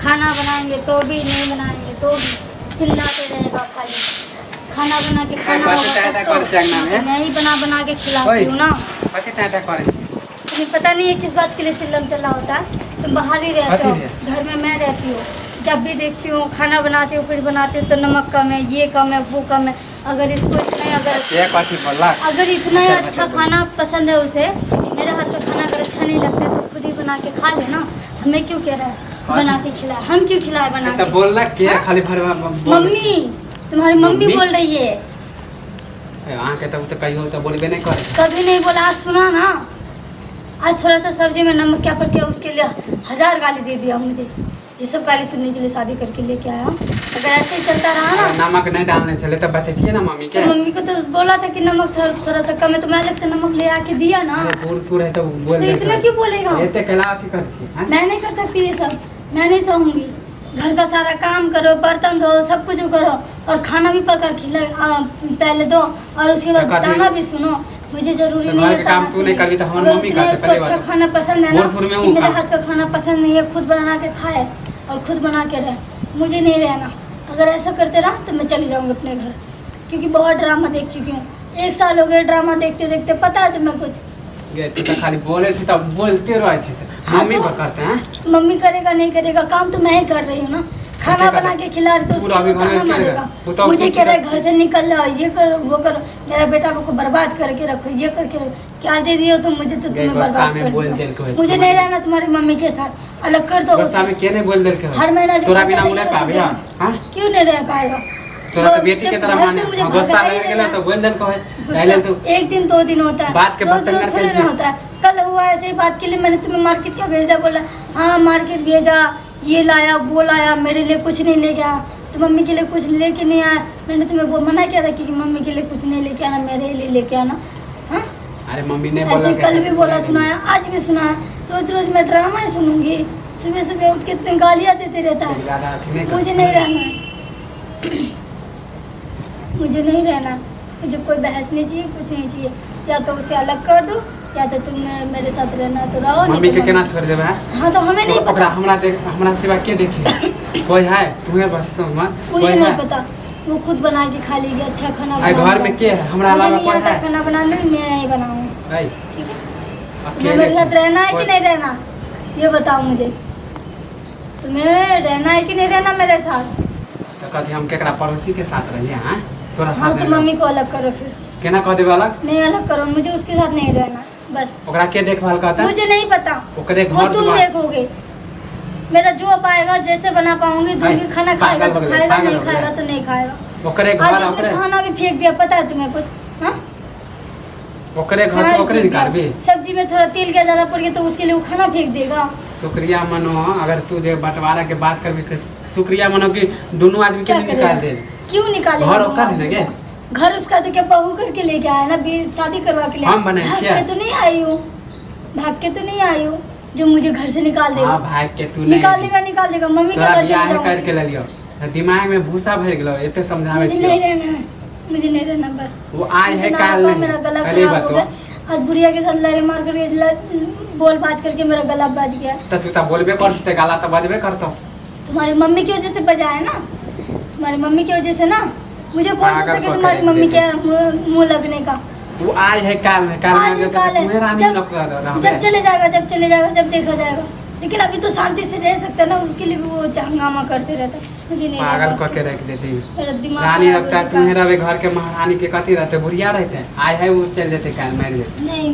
खाना बनाएंगे तो भी, नहीं बनाएंगे तो भी चिल्लाते रहेगा खाली। खाना बना के खाना तो मैं ही बना के खिलाती हूँ ना। तुम्हें पता नहीं है किस बात के लिए चिल्लम चला होता है। तुम बाहर ही रहते हो, घर में मैं रहती हूँ। जब भी देखती हूँ खाना बनाती हूँ, कुछ बनाती हूँ तो नमक कम है, ये कम है, वो कम है। अगर इसको अगर इतना अच्छा खाना पसंद है उसे, मेरे हाथ का खाना अगर अच्छा नहीं लगता है तो खुद ही बना के खा ले ना। हमें क्यों कह रहा है बना के खिलाए? हम क्यों खिलाए बना के? बोल रहा क्या खाली मम्मी, तुम्हारी मम्मी बोल रही है। आके तो कहीं हो तो बोलबे नहीं करे। कभी नहीं बोला, आज सुना ना। आज थोड़ा सा सब्जी में नमक क्या करके उसके लिए 1000 गाली दे दिया मुझे। ये सब गाली सुनने के लिए शादी करके लेके आया। अगर ऐसे ही चलता रहा ना, नमक नहीं डालने चले तो बताइए ना मम्मी के। तो मम्मी को तो बोला था कि नमक थोड़ा सा कम है, तो मैं अलग से नमक ले आके दिया ना। बूढ़ है तो बोल तो इतना क्यों बोलेगा? ये तो कहलाती करती है। मैं नहीं कर सकती ये सब, मैं नहीं सहूंगी। घर का सारा काम करो, बर्तन धो, सब कुछ करो और खाना भी पका खिला पहले दो और उसके बाद ताना भी सुनो। मुझे जरूरी नहीं है काम तू नहीं करी तो हमारी मम्मी का उसको अच्छा खाना पसंद है ना कि मेरे हाथ का खाना पसंद नहीं है, खुद बना के खाए और खुद बना के रहे। मुझे नहीं रहना। अगर ऐसा करते रहा तो मैं चली जाऊंगी अपने घर, क्योंकि बहुत ड्रामा देख चुकी हूँ। 1 साल हो गए ड्रामा देखते देखते। पता है तुम्हें कुछ? तू तो खाली बोले छी तब बोलते रहो अच्छे से। मम्मी पकड़ते हैं। मम्मी करेगा नहीं करेगा काम तो मैं ही कर रही हूँ ना। खाना बना के खिला रही तो उसको बताना मारेगा। मुझे कह रहा है घर से निकल जाओ, ये करो वो करो, मेरा बेटा को बर्बाद करके रखो, ये करके रखो। क्या दे दिए हो तुम मुझे? तो तुम्हें बर्बाद कर दिया। मुझे नहीं रहना तुम्हारी मम्मी के साथ, अलग कर दो। हर महीना तोरा बिना मुने पावेगा? हां क्यों नहीं रह पाएगा? तोरा तो बेटी के तरह माने गुस्सा लग गेला तो बोल देल को है। पहले तो 1 दिन 2 दिन होता है, बात के बर्तन करके नहीं होता है। कल हुआ ऐसे ही बात के लिए मैंने तुम्हें मार्केट क्या भेजा, बोला हाँ मार्केट भेजा, ये लाया वो लाया, मेरे लिए कुछ नहीं ले गया। तो मम्मी के लिए कुछ लेके नहीं आया। मैंने तुम्हें वो मना किया था कि मम्मी के लिए कुछ नहीं लेके आना, मेरे लिए लेके आना। हाँ अरे मम्मी ने बोला, ऐसे कल भी बोला, सुनाया, आज भी सुनाया। रोज रोज मैं ड्रामा ही सुनूंगी। सुबह सुबह उठ के इतनी गालियाँ देते रहता है। मुझे नहीं रहना है, मुझे नहीं रहना। मुझे कोई बहस नहीं चाहिए, कुछ नहीं चाहिए। या तो उसे अलग कर दो या तो तुम मेरे साथ रहना तो रहो। मम्मी के केना छोड़ देबे? हाँ तो हमें नहीं पता। हमरा सिवा के देखे कोई है? तुम्हें बस मुझे नहीं पता। वो खुद बना के खा लेगी। अच्छा खाना घर में के है? हमरा अलावा कोई है? खाना बनाने में मैं नहीं बनाऊंगी। ठीक है? तुम्हें मेरे साथ रहना है कि नहीं रहना ये बताओ मुझे। तुम्हें रहना है कि नहीं रहना मेरे साथ? तो कथी हम केकरा पड़ोसी के साथ रहिए? हां तोरा साथ। हाँ तो मम्मी को अलग करो फिर। केना कह देबे अलग? नहीं अलग करो, मुझे उसके साथ नहीं रहना बस। ओकरा के देखभाल करता? मुझे नहीं पता, ओकरे घर वो तुम देखोगे। मेरा जो पाएगा जैसे बना पाऊंगी दूंगी। खाना खाएगा तो खाएगा, नहीं खाएगा तो नहीं खाएगा। ओकरे घर आज उसने खाना भी फेंक दिया, पता है तुम्हें कुछ? हाँ ओकरे घर तो ओकरे निकालबे। सब्जी में थोड़ा तेल क्या ज्यादा पड़ गया तो उसके लिए वो खाना फेंक देगा। शुक्रिया मनो, अगर तू जे बंटवारा के बात करबी शुक्रिया मनो कि दोनों आदमी के निकाल दे। क्यों निकालेगा? घर ओकर है ना? घर उसका तो क्या बहू करके लेके आया ना, शादी करवा के लिए। हम बने भाग के तो नहीं आई हूँ, भाग के तो नहीं आई हूँ जो मुझे घर से निकाल देगा। भाग के तू निकाल देगा। मम्मी के घर चले जाऊंगी। करके ले लियो, दिमाग में भूसा भर गेलो। एते समझावे मुझे नहीं रहना है, मुझे नहीं रहना बस। वो आए है काल नहीं। मेरा गला खराब हो गया। आज बुढ़िया के साथ लड़े मार करके बोल बाज करके मेरा गला बज गया। तो तू तो बोलबे करते, गला तो बजबे करतो। तुम्हारी मम्मी की वजह से बजा है ना, तुम्हारी मम्मी की वजह से ना। मुझे कौन सा सके तुम्हारी मम्मी के मुंह लगने का? वो आए है काल में, जब चले जाएगा जब देखा जाएगा। लेकिन अभी तो शांति से रह सकता है ना, उसके लिए वो हंगामा करते रहता है। मुझे नहीं पागल करके रख देते मेरा दिमाग रानी लगता है। तुम्हें रवे घर के महारानी के कथी रहते, बुढ़िया रहते हैं। आए है वो चल जाते काल मार देते। नहीं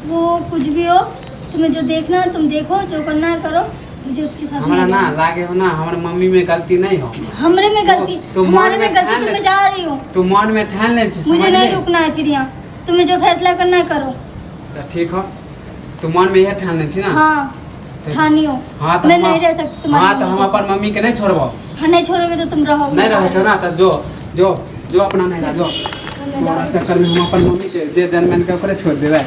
वो कुछ भी हो, तुम्हें जो देखना है तुम देखो, जो करना है करो। मुझे उसके साथ हमारा ना लागे हो ना, हमारे मम्मी में गलती नहीं हो। हमरे में गलती, तुम्हारे में गलती। तो मैं जा रही हूँ, तू मन में ठान ले। मुझे नहीं रुकना है फिर यहाँ। तुम्हें जो फैसला करना है करो। तो ठीक हो, तू मन में यह ठान ले छी ना? हाँ ठानी हो। हाँ तो मैं नहीं रह सकती तुम्हारी। हाँ तो हम अपन मम्मी के नहीं छोड़बो। हाँ नहीं छोड़ोगे तो तुम रहोगे। नहीं रहोगे ना तो जो अपना नहीं रह जो चक्कर में हम अपन मम्मी के जे जन्म के ऊपर छोड़ देवे।